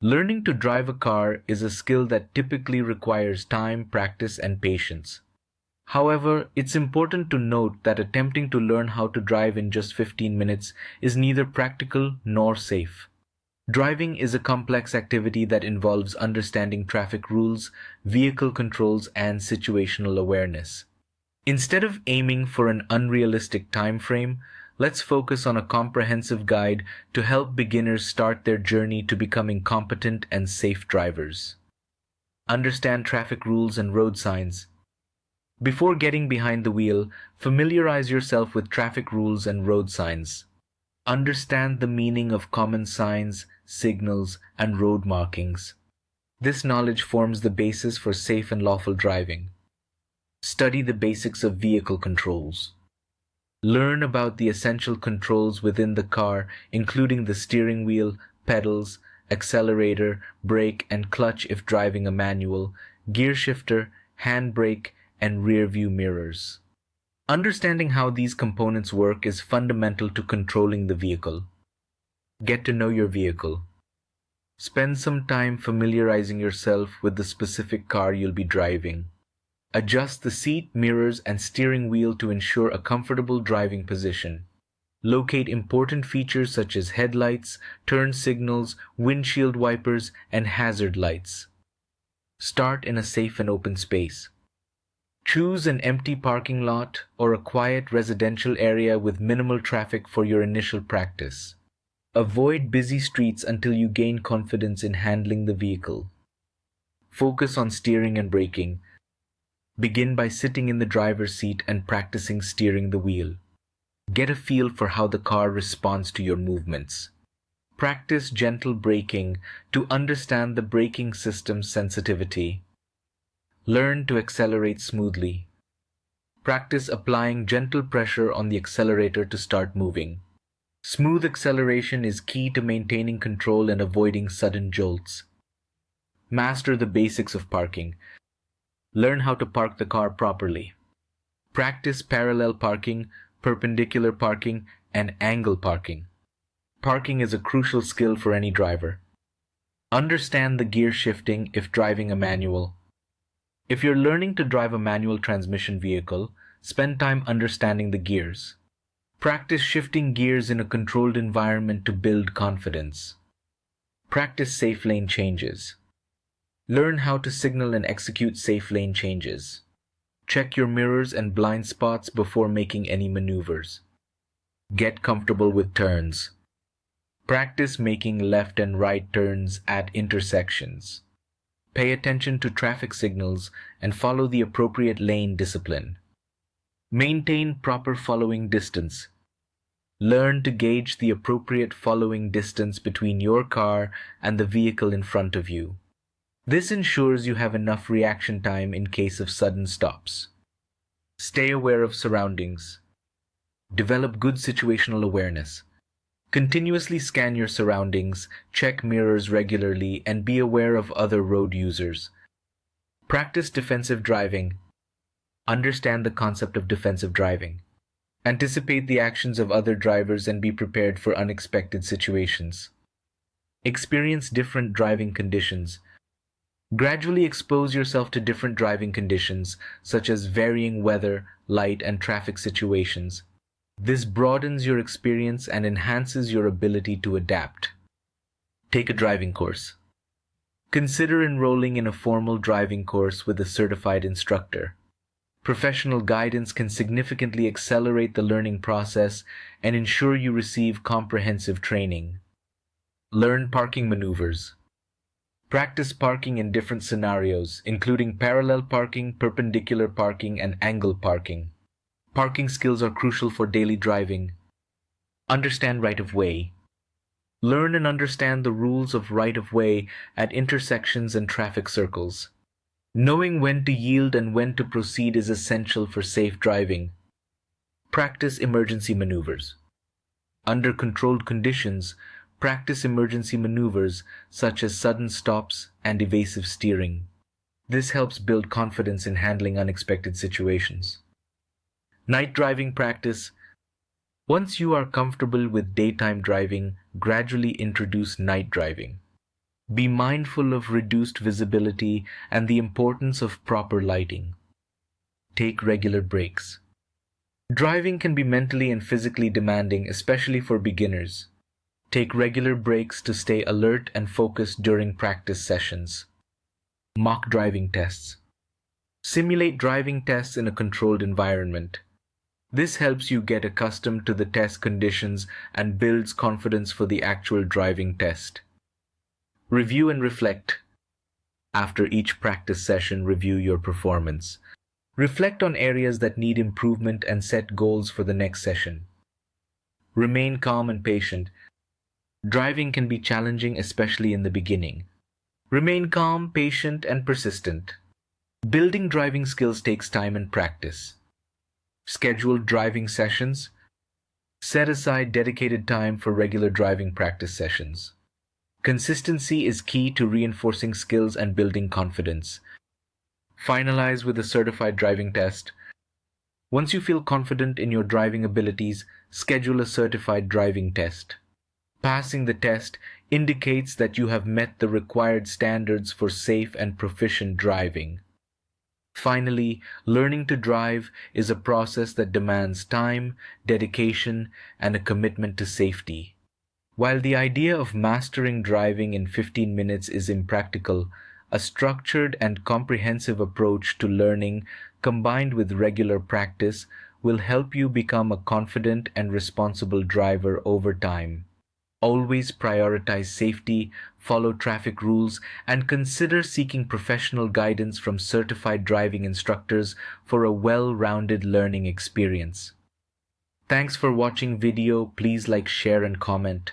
Learning to drive a car is a skill that typically requires time, practice, and patience. However, it's important to note that attempting to learn how to drive in just 15 minutes is neither practical nor safe. Driving is a complex activity that involves understanding traffic rules, vehicle controls, and situational awareness. Instead of aiming for an unrealistic time frame, let's focus on a comprehensive guide to help beginners start their journey to becoming competent and safe drivers. Understand traffic rules and road signs. Before getting behind the wheel, familiarize yourself with traffic rules and road signs. Understand the meaning of common signs, signals, and road markings. This knowledge forms the basis for safe and lawful driving. Study the basics of vehicle controls. Learn about the essential controls within the car, including the steering wheel, pedals, accelerator, brake, and clutch if driving a manual, gear shifter, handbrake, and rear view mirrors. Understanding how these components work is fundamental to controlling the vehicle. Get to know your vehicle. Spend some time familiarizing yourself with the specific car you'll be driving. Adjust the seat, mirrors, and steering wheel to ensure a comfortable driving position. Locate important features such as headlights, turn signals, windshield wipers, and hazard lights. Start in a safe and open space. Choose an empty parking lot or a quiet residential area with minimal traffic for your initial practice. Avoid busy streets until you gain confidence in handling the vehicle. Focus on steering and braking. Begin by sitting in the driver's seat and practicing steering the wheel. Get a feel for how the car responds to your movements. Practice gentle braking to understand the braking system's sensitivity. Learn to accelerate smoothly. Practice applying gentle pressure on the accelerator to start moving. Smooth acceleration is key to maintaining control and avoiding sudden jolts. Master the basics of parking. Learn how to park the car properly. Practice parallel parking, perpendicular parking, and angle parking. Parking is a crucial skill for any driver. Understand the gear shifting if driving a manual. If you're learning to drive a manual transmission vehicle, spend time understanding the gears. Practice shifting gears in a controlled environment to build confidence. Practice safe lane changes. Learn how to signal and execute safe lane changes. Check your mirrors and blind spots before making any maneuvers. Get comfortable with turns. Practice making left and right turns at intersections. Pay attention to traffic signals and follow the appropriate lane discipline. Maintain proper following distance. Learn to gauge the appropriate following distance between your car and the vehicle in front of you. This ensures you have enough reaction time in case of sudden stops. Stay aware of surroundings. Develop good situational awareness. Continuously scan your surroundings, check mirrors regularly, and be aware of other road users. Practice defensive driving. Understand the concept of defensive driving. Anticipate the actions of other drivers and be prepared for unexpected situations. Experience different driving conditions. Gradually expose yourself to different driving conditions, such as varying weather, light, and traffic situations. This broadens your experience and enhances your ability to adapt. Take a driving course. Consider enrolling in a formal driving course with a certified instructor. Professional guidance can significantly accelerate the learning process and ensure you receive comprehensive training. Learn parking maneuvers. Practice parking in different scenarios, including parallel parking, perpendicular parking, and angle parking. Parking skills are crucial for daily driving. Understand right-of-way. Learn and understand the rules of right-of-way at intersections and traffic circles. Knowing when to yield and when to proceed is essential for safe driving. Practice emergency maneuvers. Under controlled conditions, practice emergency maneuvers such as sudden stops and evasive steering. This helps build confidence in handling unexpected situations. Night driving practice. Once you are comfortable with daytime driving, gradually introduce night driving. Be mindful of reduced visibility and the importance of proper lighting. Take regular breaks. Driving can be mentally and physically demanding, especially for beginners. Take regular breaks to stay alert and focused during practice sessions. Mock driving tests. Simulate driving tests in a controlled environment. This helps you get accustomed to the test conditions and builds confidence for the actual driving test. Review and reflect. After each practice session, review your performance. Reflect on areas that need improvement and set goals for the next session. Remain calm and patient. Driving can be challenging, especially in the beginning. Remain calm, patient, and persistent. Building driving skills takes time and practice. Schedule driving sessions. Set aside dedicated time for regular driving practice sessions. Consistency is key to reinforcing skills and building confidence. Finalize with a certified driving test. Once you feel confident in your driving abilities, schedule a certified driving test. Passing the test indicates that you have met the required standards for safe and proficient driving. Finally, learning to drive is a process that demands time, dedication, and a commitment to safety. While the idea of mastering driving in 15 minutes is impractical, a structured and comprehensive approach to learning, combined with regular practice, will help you become a confident and responsible driver over time. Always prioritize safety, follow traffic rules, and consider seeking professional guidance from certified driving instructors for a well-rounded learning experience. Thanks for watching video. Please like, share, and comment.